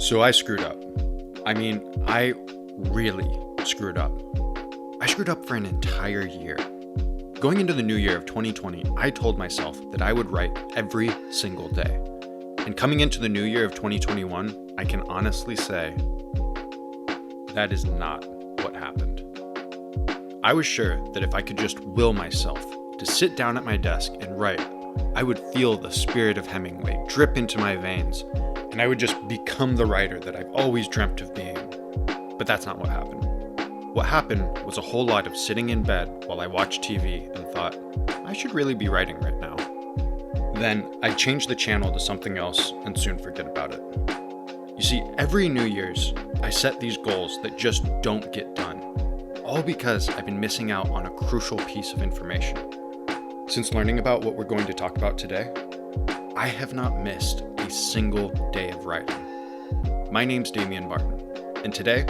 So I screwed up. I really screwed up. I screwed up for an entire year. Going into the new year of 2020, I told myself that I would write every single day. And coming into the new year of 2021, I can honestly say that is not what happened. I was sure that if I could just will myself to sit down at my desk and write, I would feel the spirit of Hemingway drip into my veins, and I would just become the writer that I've always dreamt of being. But that's not what happened. What happened was a whole lot of sitting in bed while I watched TV and thought, I should really be writing right now. Then I'd change the channel to something else and soon forget about it. You see, every New Year's, I set these goals that just don't get done, all because I've been missing out on a crucial piece of information. Since learning about what we're going to talk about today, I have not missed a single day of writing. My name's Damian Barton, and today,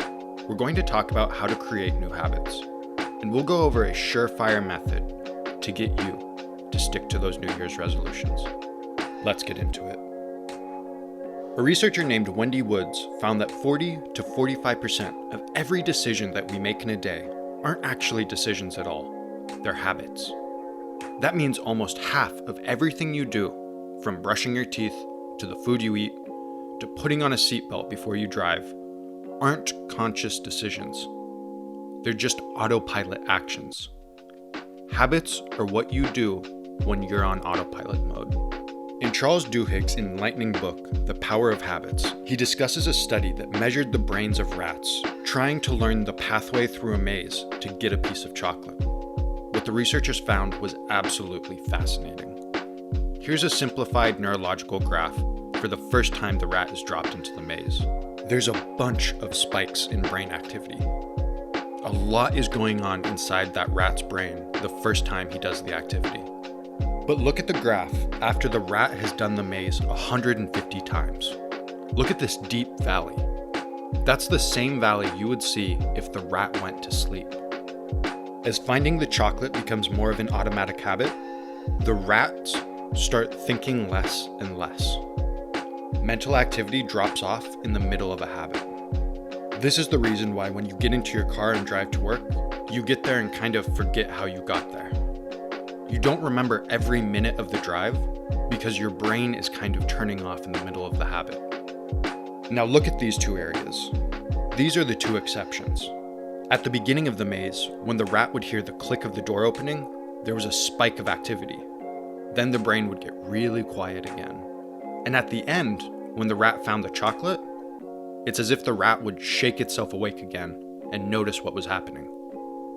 we're going to talk about how to create new habits, and we'll go over a surefire method to get you to stick to those New Year's resolutions. Let's get into it. A researcher named Wendy Woods found that 40 to 45% of every decision that we make in a day aren't actually decisions at all. They're habits. That means almost half of everything you do, from brushing your teeth to the food you eat to putting on a seatbelt before you drive, aren't conscious decisions. They're just autopilot actions. Habits are what you do when you're on autopilot mode. In Charles Duhigg's enlightening book, The Power of Habits, he discusses a study that measured the brains of rats trying to learn the pathway through a maze to get a piece of chocolate. What the researchers found was absolutely fascinating. Here's a simplified neurological graph for the first time the rat is dropped into the maze. There's a bunch of spikes in brain activity. A lot is going on inside that rat's brain the first time he does the activity. But look at the graph after the rat has done the maze 150 times. Look at this deep valley. That's the same valley you would see if the rat went to sleep. As finding the chocolate becomes more of an automatic habit, the rats start thinking less and less. Mental activity drops off in the middle of a habit. This is the reason why when you get into your car and drive to work, you get there and kind of forget how you got there. You don't remember every minute of the drive because your brain is kind of turning off in the middle of the habit. Now look at these two areas. These are the two exceptions. At the beginning of the maze, when the rat would hear the click of the door opening, there was a spike of activity. Then the brain would get really quiet again. And at the end, when the rat found the chocolate, it's as if the rat would shake itself awake again and notice what was happening.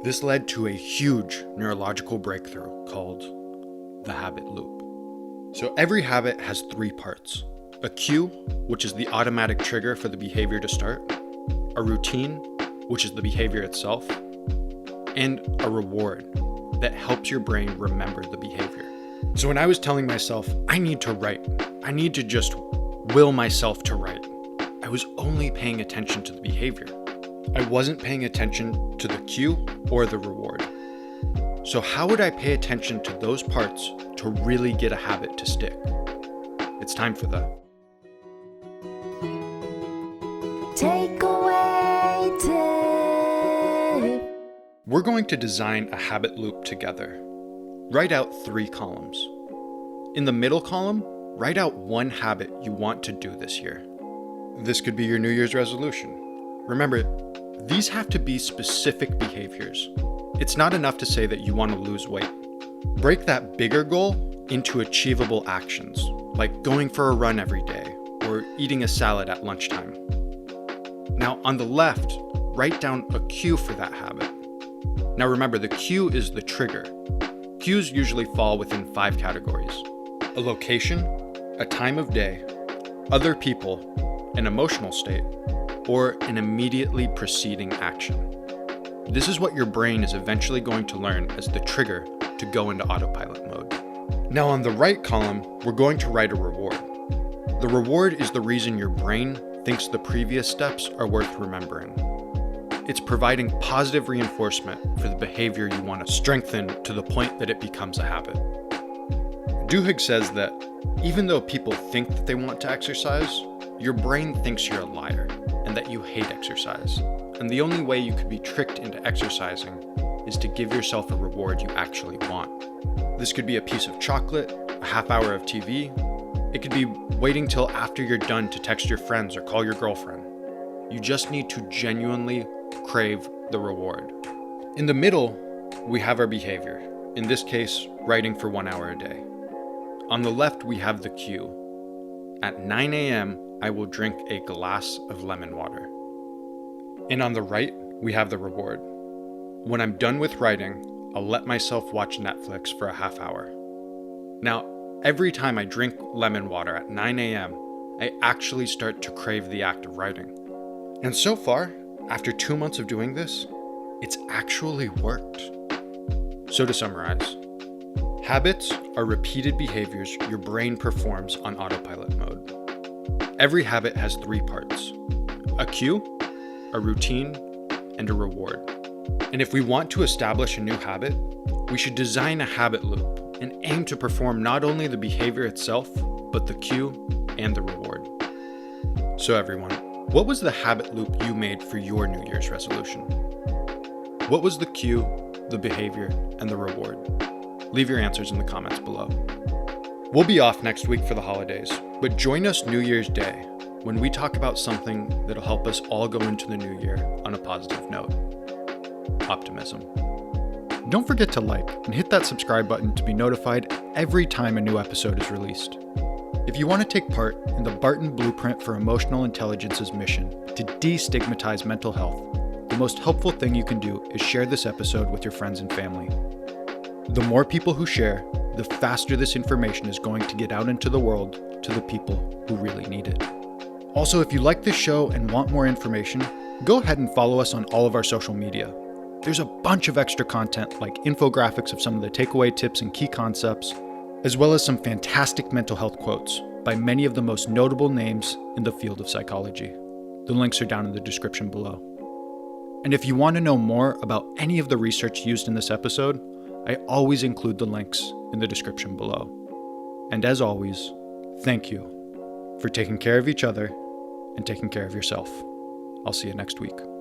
This led to a huge neurological breakthrough called the habit loop. So every habit has three parts: a cue, which is the automatic trigger for the behavior to start, a routine, which is the behavior itself, and a reward that helps your brain remember the behavior. So when I was telling myself, I need to write, I need to just will myself to write, I was only paying attention to the behavior. I wasn't paying attention to the cue or the reward. So how would I pay attention to those parts to really get a habit to stick? It's time for the takeaway tip. We're going to design a habit loop together. Write out 3 columns. In the middle column, write out one habit you want to do this year. This could be your New Year's resolution. Remember, these have to be specific behaviors. It's not enough to say that you want to lose weight. Break that bigger goal into achievable actions, like going for a run every day or eating a salad at lunchtime. Now, on the left, write down a cue for that habit. Now remember, the cue is the trigger. Cues usually fall within 5 categories: a location, a time of day, other people, an emotional state, or an immediately preceding action. This is what your brain is eventually going to learn as the trigger to go into autopilot mode. Now on the right column, we're going to write a reward. The reward is the reason your brain thinks the previous steps are worth remembering. It's providing positive reinforcement for the behavior you want to strengthen to the point that it becomes a habit. Duhigg says that even though people think that they want to exercise, Your brain thinks you're a liar and that you hate exercise. And the only way you could be tricked into exercising is to give yourself a reward you actually want. This could be a piece of chocolate, a half hour of TV. It could be waiting till after you're done to text your friends or call your girlfriend. You just need to genuinely crave the reward. In the middle, we have our behavior. In this case, writing for 1 hour a day. On the left, we have the cue. At 9 a.m., I will drink a glass of lemon water. And on the right, we have the reward. When I'm done with writing, I'll let myself watch Netflix for a half hour. Now, every time I drink lemon water at 9 a.m., I actually start to crave the act of writing. And so far, after 2 months of doing this, it's actually worked. So to summarize, habits are repeated behaviors your brain performs on autopilot mode. Every habit has 3 parts: a cue, a routine, and a reward. And if we want to establish a new habit, we should design a habit loop and aim to perform not only the behavior itself, but the cue and the reward. So everyone, what was the habit loop you made for your New Year's resolution? What was the cue, the behavior, and the reward? Leave your answers in the comments below. We'll be off next week for the holidays, but join us New Year's Day when we talk about something that'll help us all go into the new year on a positive note: optimism. Don't forget to like and hit that subscribe button to be notified every time a new episode is released. If you want to take part in the Barton Blueprint for Emotional Intelligence's mission to destigmatize mental health, the most helpful thing you can do is share this episode with your friends and family. The more people who share, the faster this information is going to get out into the world to the people who really need it. Also, if you like this show and want more information, go ahead and follow us on all of our social media. There's a bunch of extra content like infographics of some of the takeaway tips and key concepts, as well as some fantastic mental health quotes by many of the most notable names in the field of psychology. The links are down in the description below. And if you want to know more about any of the research used in this episode, I always include the links in the description below. And as always, thank you for taking care of each other and taking care of yourself. I'll see you next week.